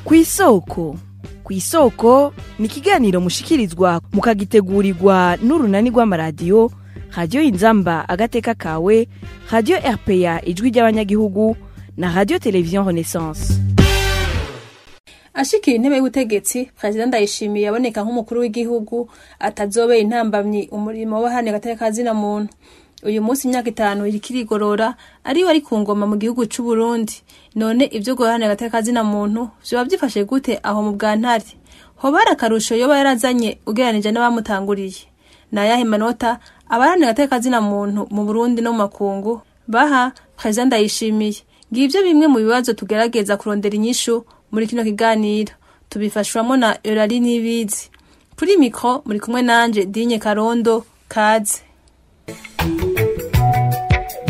Kw'isoko. Kw'isoko ni ikiganiro mushikirizwa mukagitegurirwa n'urunani rw'amaradiyo Radio Inzamba agateka kawe, Radio RPA ijwi ry'abanyagihugu na Radio Television Renaissance. Ashikira intebe y'ubutegetsi, President Ndayishimiye yaboneka nk'umukuru w'igihugu atazobera intambamyi umurimo w'ahane agateka kazina muntu. Uyu munsi imyaka 5 irikirigorora ari wari ku ngoma mu gihugu c'u Burundi. None ivyo guhana agateka kazina muntu vyo byifashe gute aho mu Bwantare? Hobara akarusho yoba yarazanye ugeranije n'abamutanguriye. Na yahe manota abarana agateka kazina muntu mu Burundi no mu makungu baha President Ndayishimiye. Ngivyo bimwe mu bibazo tugerageza kurondera inyishu muri kino kiganiro. Tubifashwamo na Eurali Nibizi. Kuri mikro muri kumwe nanje Dinye Karondo Kaze.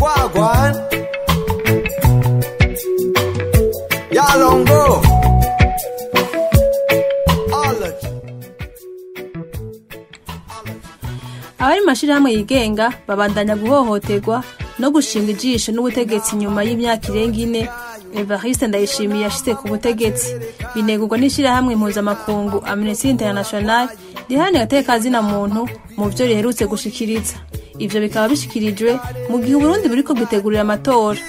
Wagwan Yalongo Abari mashirahamwe yigenga babandanya guhohoterwa no gushinga ijisho n'ubutegetsi nyuma y'imyaka irenga 4 Evariste Ndayishimiye yashitse ku butegetsi binegurwa n'ishirahamwe mpuzamakungu Amnesty International rihana agateka kazina muntu mu byo riherutse gushikiriza. Ivyo bikaba bishikirijwe mu gihe Burundi buriko bwitegurira amatora.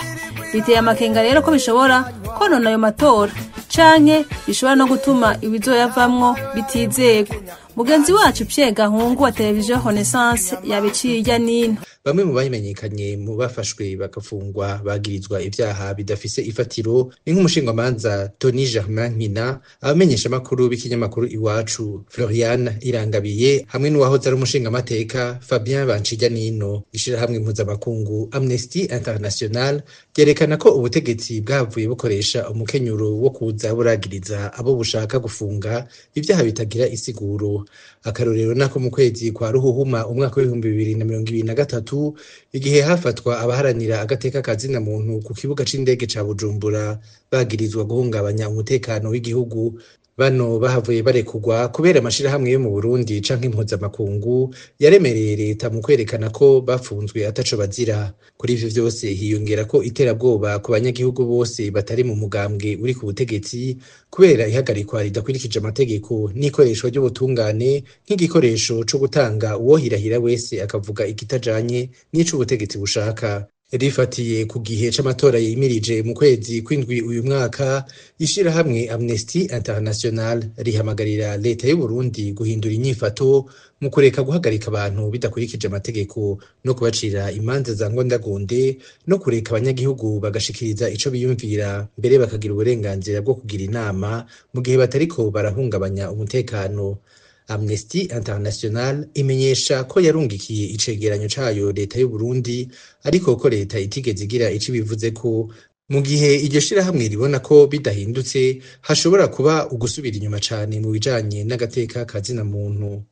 Biteye amakenga rero ko bishobora konona ayo matora canke bishobora no gutuma ibizoyavamwo bitizegwa. Mugenzi wacu Pierre Gahungu wa Television Renaissance yabiciye irya nino. Bamwe mu bayimenyekanye mu bafashwe bakafungwa bagirizwa ivyaha bidafise ifatiro ni nk'umushingamanza Tony Germain Nkina, abamenyesha makuru b'ikinyamakuru Iwacu Florian Irangabiye hamwe n'uwahoze ari umushingamateka Fabien Bancijanino. Ishirahamwe mpuzamakungu Amnesty International ryerekana ko ubutegetsi bwavuye bukoresha umukenyuro wo kuza buragiriza abo bushaka gufunga ivyaha bitagira isiguro. Akarorero nako mu kwezi kwa Ruhuhuma umwaka wa 2023 igihe hafatwa abaharanira agateka kazina muntu ku kibuga c'indege ca Bujumbura bagirizwa guhungabanya umutekano w'igihugu. Bano bahavuye barekugwa kubera amashirahamwe yo mu Burundi canke mpuzamakungu yaremereye leta mu kwerekana ko bafunzwe ataco bazira. Kuri ivyo vyose hiyongera ko iterabwoba ku banyagihugu bose batari mu mugambwe uri ku butegetsi kubera ihagarikwa ridakurikije amategeko n'ikoreshwa ry'ubutungane nk'igikoresho co gutanga uwohirahira wese akavuga ikitajanye n'ico ubutegetsi bushaka. Rifatiye ku gihe c'amatora yimirije mu kwezi kw'indwi uyu mwaka, ishirahamwe Amnesty International rihamagarira leta y'u Burundi guhindura inyifato mu kureka guhagarika abantu bidakurikije amategeko no kubacira imanza za ngondagonde no kureka abanyagihugu bagashikiriza ico biyumvira mbere bakagira uburenganzira bwo kugira inama mu gihe batariko barahungabanya umutekano. Amnesty International imenyesha ko yarungikiye icegeranyo cayo leta y'u Burundi ariko ko leta itigeze igira ico bivuze ko mu gihe iryo shirahamwe ribona ko bidahindutse hashobora kuba ugusubira inyuma cane mu bijanye n'agateka kazina muntu.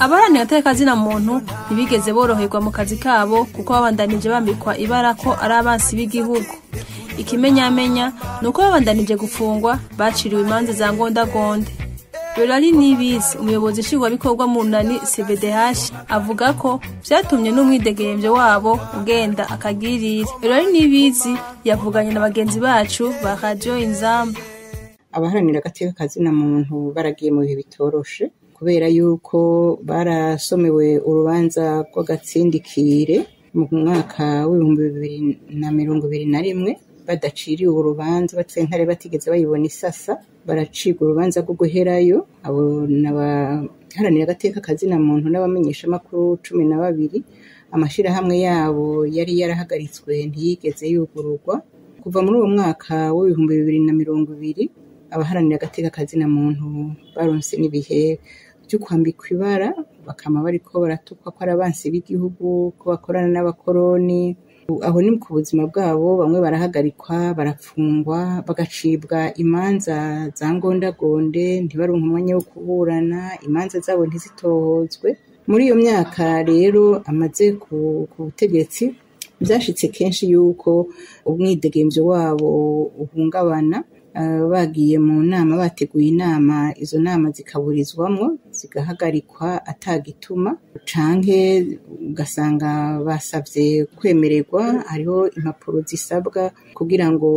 Abarani agateka kazina muntu ntibigeze boroherwa mu kazi kabo kuko babandanije bambikwa ibara ko ari abansi b'igihugu. Ikimenyamenya nuko babandanije gufungwa baciriwe imanza za ngondagonde. Eurali Nibizi umuyobozi nshingwabikorwa mu runani CBDH avuga ko vyatumye n'umwidegemvyo wabo ugenda akagirira. Eurali Nibizi yavuganye na bagenzi bacu ba Radio Inzamba. Abaharanira agateka kazina muntu baragiye mu bihe bitoroshe kubera yuko barasomewe urubanza rw'agatsindikire mu mwaka wa 2021 badaciriye urubanza batsenkare batigeze bayibona isasa baracirwa urubanza rwo guherayo. Abo n'abaharanira agateka kazina muntu n'abamenyesha makuru 12 amashirahamwe yabo yari yarahagaritswe ntiyigeze yugururwa. Kuva muri uwo mwaka wa 2020 abaharanira agateka kazina muntu baronse n'ibihe byo kwambikwa ibara bakama bariko baratukwa ko ari abansi b'igihugu ko bakorana n'abakoroni. Aho ni ku buzima bwabo bamwe barahagarikwa barapfungwa bagacibwa imanza za ngondagonde ntibaronke umwanya wo kuburana imanza zabo ntizitohozwe. Muri iyo myaka rero amaze ku butegetsi byashitse kenshi yuko umwidegemvyo wabo uhungabana. Bagiye mu nama bateguye inama izo nama zikaburizwamwo zigahagarikwa atagituma canke ugasanga basavye kwemererwa, hariho impapuro zisabwa kugira ngo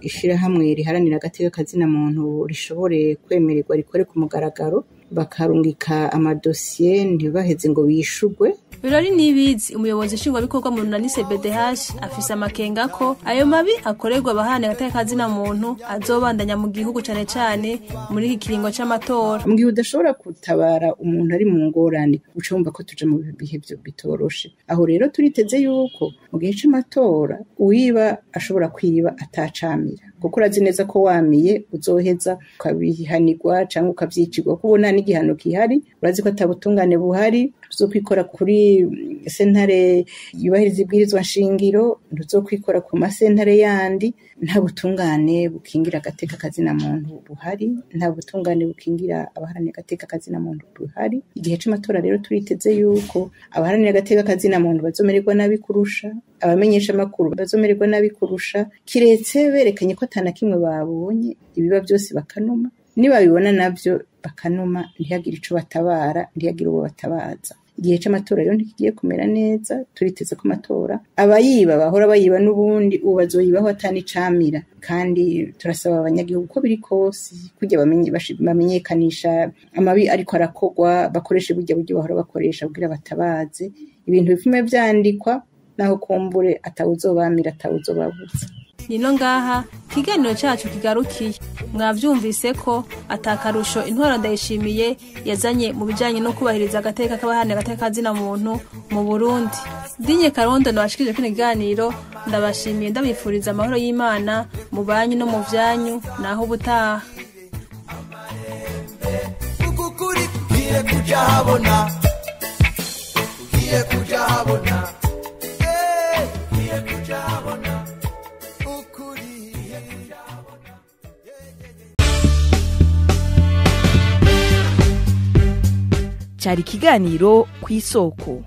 ishirahamwe riharanira agateka kazina muntu rishobore kwemererwa rikore ku mugaragaro, bakarungika amadosiye ntibaheze ngo bishurwe. Birori Nibizi, umuyobozi nshingwabikorwa mu runani CBDH, afise amakenga ko ayo mabi akorerwa abaharanira agateka kazina muntu azobandanya mu gihugu cane cane muri iki kiringo c'amatora. Mu gihe udashobora gutabara umuntu ari mu ngorane, uca wumva ko tuje mu bihe bitoroshe. Aho rero turiteze yuko mu gihe c'amatora uwiba ashobora kwiba atacamira, kuko urazi neza ko wamiye uzoheza ukabihanirwa canke ukavyicirwa, kubona n'igihano kihari. Urazi ko atabutungane buhari, tuzokwikora kuri sentare yubahiriza ibwirizwa nshingiro, tuzokwikora ku masentare yandi. Nta butungane bukingira agateka kazina muntu buhari, nta butungane bukingira abaharanira agateka kazina muntu buhari. Igihe c'amatora rero turiteze yuko abaharanira agateka kazina muntu bazomererwa nabi kurusha, abamenyesha makuru bazomererwa nabi kurusha, kiretse berekanye ko atana kimwe babonye, ibiba byose bakanuma. Nibabibona navyo bakanuma, ntihagire ico batabara, ntihagire uwo batabaza. Igihe c'amatora rero ntikigiye kumera neza, turiteze ko amatora abayiba bahora bayiba n'ubundi ubu bazoyibaho atani camira. Kandi turasaba abanyagihugu ko biri kose kujya bamenyekanisha amabi ariko arakogwa, bakoreshe burya bahora bakoresha kugira batabaze, ibintu bifume vyandikwa naho kumbure atawuzobamira atawuzobabuza. Nino ngaha ikiganiro cyacu kigarukiye. Mwavyumvise ko atakarusho intwaro Ndayishimiye yazanye mu bijanye no kubahiriza agateka k'abaharanira agateka kazina muntu mu Burundi. Dinye Karondo nabashikije kino kiganiro, ndabashimiye ndabifuriza amahoro y'Imana mu banyu no mu vyanyu, naho ubutaha. Ukukuri kugiye kuja habona, kugiye kuja habona, kugiye kuja habona. Cari ikiganiro kw'isoko.